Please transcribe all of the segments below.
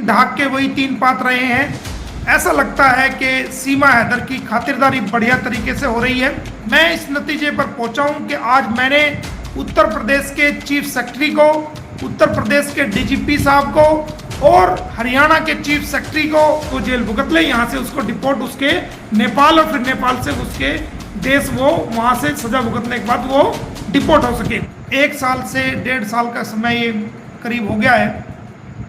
ढाक के वही तीन पात रहे हैं। ऐसा लगता है कि सीमा हैदर की खातिरदारी बढ़िया तरीके से हो रही है। मैं इस नतीजे पर पहुंचा हूं कि आज मैंने उत्तर प्रदेश के चीफ सेक्रेटरी को, उत्तर प्रदेश के डीजीपी साहब को और हरियाणा के चीफ सेक्रेटरी को जेल भुगत ले, यहाँ से उसको डिपोर्ट उसके नेपाल और फिर नेपाल से उसके देश वो वहाँ से सजा भुगतने के बाद वो डिपोर्ट हो सके। 1 साल से 1.5 साल का समय ये करीब हो गया है,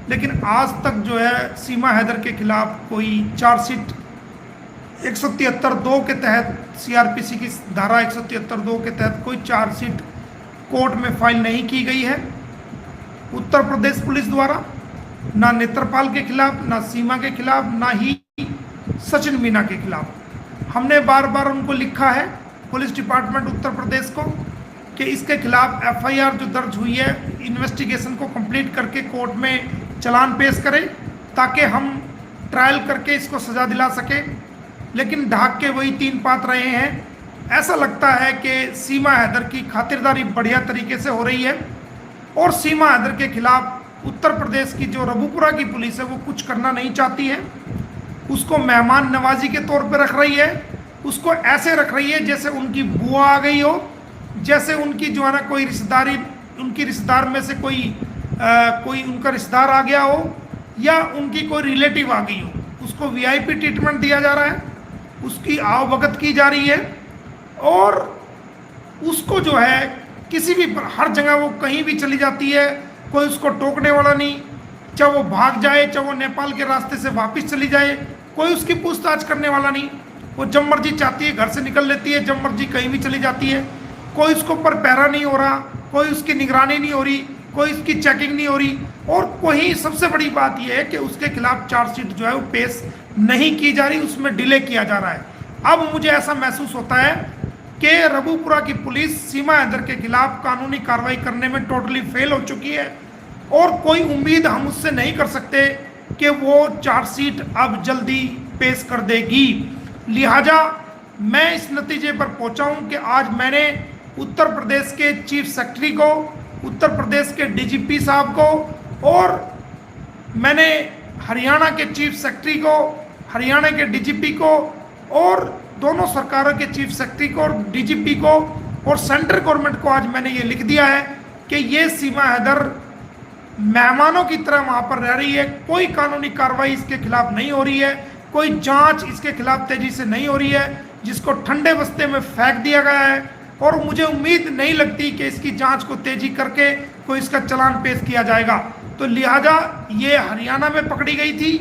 लेकिन आज तक जो है सीमा हैदर के खिलाफ कोई चार्जशीट 173(2) के तहत, सीआरपीसी की धारा 173(2) के तहत कोई चार्जशीट कोर्ट में फाइल नहीं की गई है उत्तर प्रदेश पुलिस द्वारा, ना नेत्रपाल के खिलाफ, ना सीमा के खिलाफ, ना ही सचिन मीना के खिलाफ। हमने बार बार उनको लिखा है, पुलिस डिपार्टमेंट उत्तर प्रदेश को, कि इसके खिलाफ एफआईआर जो दर्ज हुई है इन्वेस्टिगेशन को कंप्लीट करके कोर्ट में चालान पेश करें ताकि हम ट्रायल करके इसको सजा दिला सके। लेकिन ढाक के वही तीन पात रहे हैं। ऐसा लगता है कि सीमा हैदर की खातिरदारी बढ़िया तरीके से हो रही है और सीमा हैदर के खिलाफ उत्तर प्रदेश की जो रबुपुरा की पुलिस है वो कुछ करना नहीं चाहती है। उसको मेहमान नवाजी के तौर पर रख रही है, उसको ऐसे रख रही है जैसे उनकी बुआ आ गई हो, जैसे उनकी जो है ना कोई रिश्तेदारी, उनकी रिश्तेदार में से कोई उनका रिश्तेदार आ गया हो या उनकी कोई रिलेटिव आ गई हो। उसको वीआईपी ट्रीटमेंट दिया जा रहा है, उसकी आवभगत की जा रही है और उसको जो है किसी भी हर जगह वो कहीं भी चली जाती है, कोई उसको टोकने वाला नहीं, चाहे वो भाग जाए, चाहे वो नेपाल के रास्ते से वापस चली जाए, कोई उसकी पूछताछ करने वाला नहीं। वो जब मर्जी चाहती है घर से निकल लेती है, जब मर्जी कहीं भी चली जाती है। कोई उसको पर पहरा नहीं हो रहा, कोई उसकी निगरानी नहीं हो रही, कोई उसकी चेकिंग नहीं हो रही और कोई सबसे बड़ी बात यह है कि उसके खिलाफ चार्जशीट जो है वो पेश नहीं की जा रही, उसमें डिले किया जा रहा है। अब मुझे ऐसा महसूस होता है कि रबुपुरा की पुलिस सीमा हैदर के खिलाफ कानूनी कार्रवाई करने में टोटली फेल हो चुकी है और कोई उम्मीद हम उससे नहीं कर सकते कि वो चार्जशीट अब जल्दी पेश कर देगी। लिहाजा मैं इस नतीजे पर पहुंचा हूं कि आज मैंने उत्तर प्रदेश के चीफ सेक्रेटरी को, उत्तर प्रदेश के डीजीपी साहब को और मैंने हरियाणा के चीफ सेक्रेटरी को, हरियाणा के डीजीपी को और दोनों सरकारों के चीफ सेक्रेटरी को और डीजीपी को और सेंट्रल गवर्नमेंट को आज मैंने ये लिख दिया है कि ये सीमा हैदर मेहमानों की तरह वहाँ पर रह रही है, कोई कानूनी कार्रवाई इसके खिलाफ नहीं हो रही है, कोई जांच इसके खिलाफ तेजी से नहीं हो रही है, जिसको ठंडे बस्ते में फेंक दिया गया है और मुझे उम्मीद नहीं लगती कि इसकी जांच को तेजी करके कोई इसका चालान पेश किया जाएगा। तो लिहाजा ये हरियाणा में पकड़ी गई थी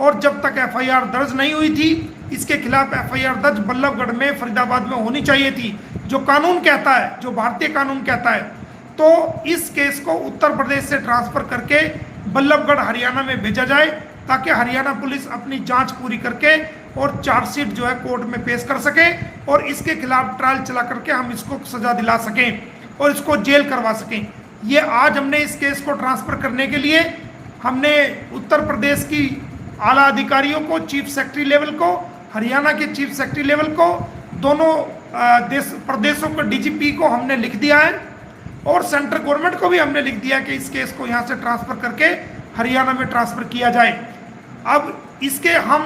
और जब तक एफआईआर दर्ज नहीं हुई थी, इसके खिलाफ एफआईआर दर्ज बल्लभगढ़ में, फरीदाबाद में होनी चाहिए थी, जो कानून कहता है, जो भारतीय कानून कहता है। तो इस केस को उत्तर प्रदेश से ट्रांसफर करके बल्लभगढ़ हरियाणा में भेजा जाए ताकि हरियाणा पुलिस अपनी जांच पूरी करके और चार्जशीट जो है कोर्ट में पेश कर सके और इसके खिलाफ ट्रायल चला करके हम इसको सजा दिला सकें और इसको जेल करवा सकें। ये आज हमने इस केस को ट्रांसफर करने के लिए हमने उत्तर प्रदेश की आला अधिकारियों को, चीफ सेक्रेटरी लेवल को, हरियाणा के चीफ सेक्रेटरी लेवल को, दोनों प्रदेशों के डीजीपी को हमने लिख दिया है और सेंट्रल गवर्नमेंट को भी हमने लिख दिया कि इस केस को यहाँ से ट्रांसफर करके हरियाणा में ट्रांसफर किया जाए। अब इसके हम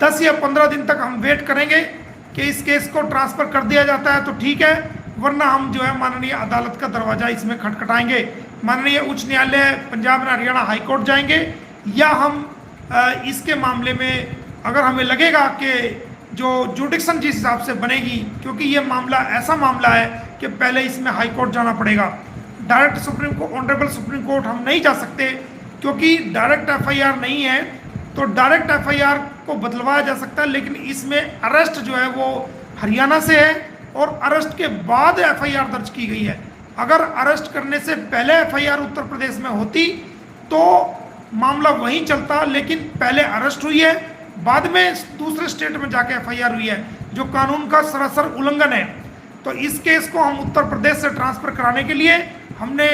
10 या 15 दिन तक हम वेट करेंगे कि इस केस को ट्रांसफर कर दिया जाता है तो ठीक है, वरना हम जो है माननीय अदालत का दरवाजा इसमें खटखटाएंगे। माननीय उच्च न्यायालय Punjab and Haryana high court जाएंगे या हम इसके मामले में अगर हमें लगेगा कि जो जुडिक्शन जिस हिसाब से बनेगी, क्योंकि ये मामला ऐसा मामला है कि पहले इसमें हाई कोर्ट जाना पड़ेगा, direct supreme court, honourable supreme court हम नहीं जा सकते क्योंकि डायरेक्ट एफआईआर नहीं है। तो डायरेक्ट एफआईआर को बदलवाया जा सकता है, लेकिन इसमें अरेस्ट जो है वो हरियाणा से है और अरेस्ट के बाद एफआईआर दर्ज की गई है। अगर अरेस्ट करने से पहले एफआईआर उत्तर प्रदेश में होती तो मामला वहीं चलता, लेकिन पहले अरेस्ट हुई है, बाद में दूसरे स्टेट में जाके एफआईआर हुई है, जो कानून का सरासर उल्लंघन है। तो इस केस को हम उत्तर प्रदेश से ट्रांसफर कराने के लिए हमने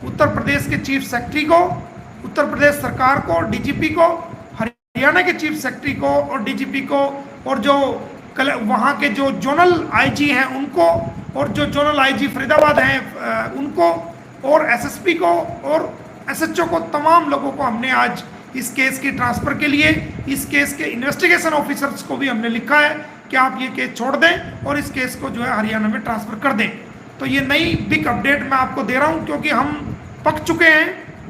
उत्तर प्रदेश के चीफ सेक्रेटरी को, उत्तर प्रदेश सरकार को, डीजीपी को, हरियाणा के चीफ सेक्रेटरी को और डीजीपी को और जो वहाँ के जो जोनल आईजी हैं उनको और जो जोनल आईजी फरीदाबाद हैं उनको और एसएसपी को और एसएचओ को, तमाम लोगों को हमने आज इस केस की ट्रांसफर के लिए इस केस के इन्वेस्टिगेशन ऑफिसर्स को भी हमने लिखा है कि आप ये केस छोड़ दें और इस केस को जो है हरियाणा में ट्रांसफर कर दें। तो ये नई बिग अपडेट मैं आपको दे रहा हूँ, क्योंकि हम पक चुके हैं,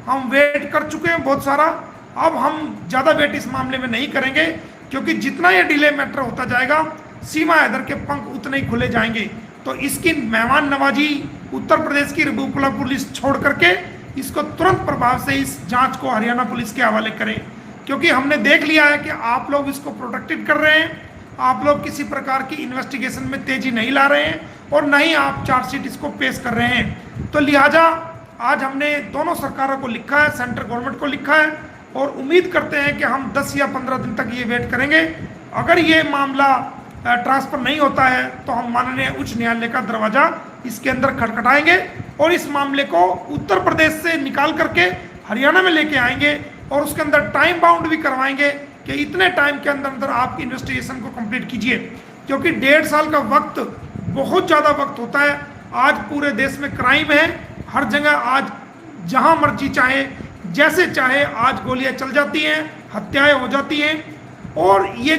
हम वेट कर चुके हैं बहुत सारा। अब हम ज़्यादा वेट इस मामले में नहीं करेंगे, क्योंकि जितना ये डिले मैटर होता जाएगा सीमा हैदर के पंख उतने ही खुले जाएंगे। तो इसकी मेहमान नवाजी उत्तर प्रदेश की रबूपुरा पुलिस छोड़ करके इसको तुरंत प्रभाव से इस जांच को हरियाणा पुलिस के हवाले करें, क्योंकि हमने देख लिया है कि आप लोग इसको प्रोटेक्टेड कर रहे हैं, आप लोग किसी प्रकार की इन्वेस्टिगेशन में तेजी नहीं ला रहे हैं और न ही आप चार्जशीट इसको पेश कर रहे हैं। तो लिहाजा आज हमने दोनों सरकारों को लिखा है, सेंट्रल गवर्नमेंट को लिखा है, और उम्मीद करते हैं कि हम 10 या 15 दिन तक ये वेट करेंगे। अगर ये मामला ट्रांसफर नहीं होता है तो हम माननीय उच्च न्यायालय का दरवाजा इसके अंदर खटखटाएंगे और इस मामले को उत्तर प्रदेश से निकाल करके हरियाणा में लेके आएंगे और उसके अंदर टाइम बाउंड भी करवाएंगे कि इतने टाइम के अंदर अंदर आप इन्वेस्टिगेशन को कंप्लीट कीजिए, क्योंकि 1.5 साल का वक्त बहुत ज़्यादा वक्त होता है। आज पूरे देश में क्राइम है, हर जगह आज जहाँ मर्जी चाहे जैसे चाहे आज गोलियां चल जाती हैं, हत्याएं हो जाती हैं। और ये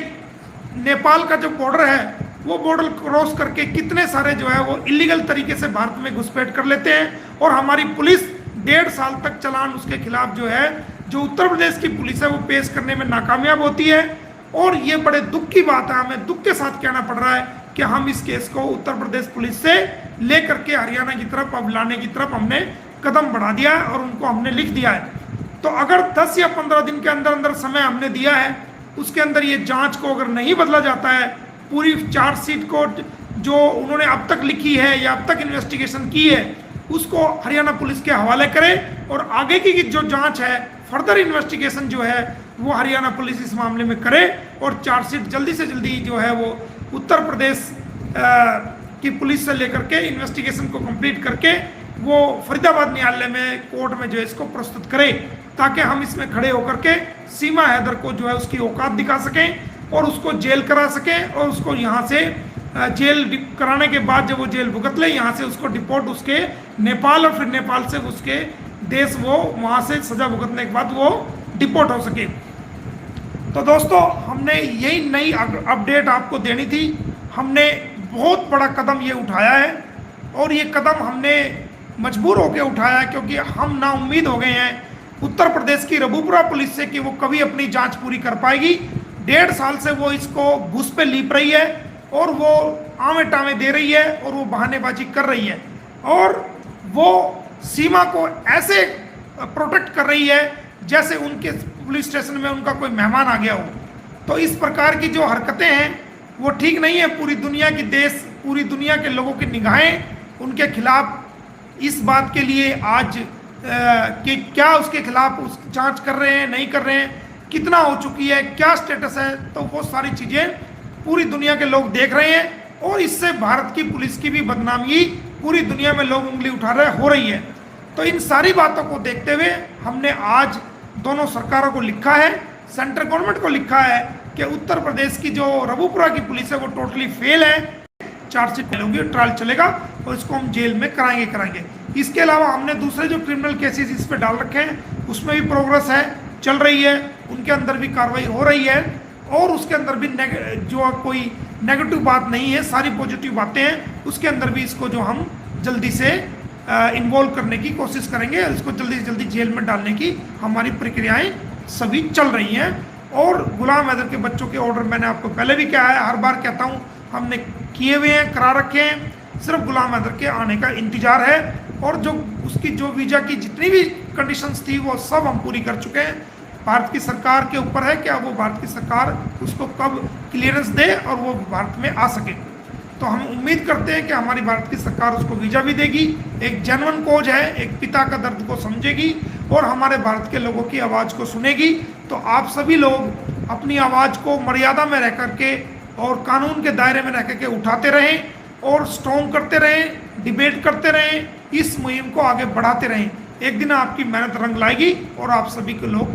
नेपाल का जो बॉर्डर है वो बॉर्डर क्रॉस करके कितने सारे जो है वो इलीगल तरीके से भारत में घुसपैठ कर लेते हैं और हमारी पुलिस 1.5 साल तक चालान उसके खिलाफ जो है जो उत्तर प्रदेश की पुलिस है वो पेश करने में नाकामयाब होती है। और ये बड़े दुख की बात है, हमें दुख के साथ कहना पड़ रहा है कि हम इस केस को उत्तर प्रदेश पुलिस से लेकर के हरियाणा की तरफ अब लाने की तरफ हमने कदम बढ़ा दिया है और उनको हमने लिख दिया है। तो अगर 10 या 15 दिन के अंदर अंदर समय हमने दिया है, उसके अंदर ये जांच को अगर नहीं बदला जाता है, पूरी चार्जशीट को जो उन्होंने अब तक लिखी है या अब तक इन्वेस्टिगेशन की है उसको हरियाणा पुलिस के हवाले करें और आगे की जो जांच है, फर्दर इन्वेस्टिगेशन जो है वो हरियाणा पुलिस इस मामले में करे और चार्जशीट जल्दी से जल्दी जो है वो उत्तर प्रदेश की पुलिस से लेकर के इन्वेस्टिगेशन को कंप्लीट करके वो फरीदाबाद न्यायालय में कोर्ट में जो है इसको प्रस्तुत करे, ताकि हम इसमें खड़े होकर के सीमा हैदर को जो है उसकी औकात दिखा सकें और उसको जेल करा सकें और उसको यहाँ से जेल कराने के बाद जब वो जेल भुगत ले, यहाँ से उसको डिपोर्ट उसके नेपाल और फिर नेपाल से उसके देश वो वहाँ से सजा भुगतने के बाद वो डिपोर्ट हो सके। तो दोस्तों हमने यही नई अपडेट आपको देनी थी। हमने बहुत बड़ा कदम ये उठाया है और ये कदम हमने मजबूर होकर उठाया है, क्योंकि हम ना उम्मीद हो गए हैं उत्तर प्रदेश की रबूपुरा पुलिस से कि वो कभी अपनी जांच पूरी कर पाएगी। 1.5 साल से वो इसको घुस पे लीप रही है और वो आमे टामे दे रही है और वो बहानेबाजी कर रही है और वो सीमा को ऐसे प्रोटेक्ट कर रही है जैसे उनके पुलिस स्टेशन में उनका कोई मेहमान आ गया हो। तो इस प्रकार की जो हरकतें हैं वो ठीक नहीं है। पूरी दुनिया के लोगों की निगाहें उनके खिलाफ इस बात के लिए आज कि क्या उसके खिलाफ उस जांच कर रहे हैं, नहीं कर रहे हैं, कितना हो चुकी है, क्या स्टेटस है, तो वो सारी चीज़ें पूरी दुनिया के लोग देख रहे हैं और इससे भारत की पुलिस की भी बदनामी पूरी दुनिया में लोग उंगली उठा रहे हो रही है। तो इन सारी बातों को देखते हुए हमने आज दोनों सरकारों को लिखा है, सेंट्रल गवर्नमेंट को लिखा है कि उत्तर प्रदेश की जो रबूपुरा की पुलिस है वो टोटली फेल है, चार्जशीट होगी, ट्रायल चलेगा और इसको हम जेल में कराएंगे। इसके अलावा हमने दूसरे जो क्रिमिनल केसेस इस पे डाल रखे हैं उसमें भी प्रोग्रेस है, चल रही है, उनके अंदर भी कार्रवाई हो रही है और उसके अंदर भी जो कोई नेगेटिव बात नहीं है, सारी पॉजिटिव बातें हैं, उसके अंदर भी इसको जो हम जल्दी से इन्वॉल्व करने की कोशिश करेंगे, इसको जल्दी से जल्दी जेल में डालने की हमारी प्रक्रियाएं सभी चल रही हैं। और गुलाम हैदर के बच्चों के ऑर्डर मैंने आपको पहले भी कहा है, हर बार कहता हूँ, हमने किए हुए हैं, करा रखे हैं, सिर्फ गुलाम हैदर के आने का इंतजार है और जो उसकी जो वीज़ा की जितनी भी कंडीशंस थी वो सब हम पूरी कर चुके हैं। भारत की सरकार के ऊपर है क्या वो भारत की सरकार उसको कब क्लियरेंस दे और वो भारत में आ सके। तो हम उम्मीद करते हैं कि हमारी भारत की सरकार उसको वीज़ा भी देगी, एक जेन्युइन कॉज है, एक पिता का दर्द को समझेगी और हमारे भारत के लोगों की आवाज़ को सुनेगी। तो आप सभी लोग अपनी आवाज़ को मर्यादा में रह करके और कानून के दायरे में रह करके उठाते रहें और स्ट्रॉन्ग करते रहें, डिबेट करते रहें, इस मुहिम को आगे बढ़ाते रहें। एक दिन आपकी मेहनत रंग लाएगी और आप सभी के लोग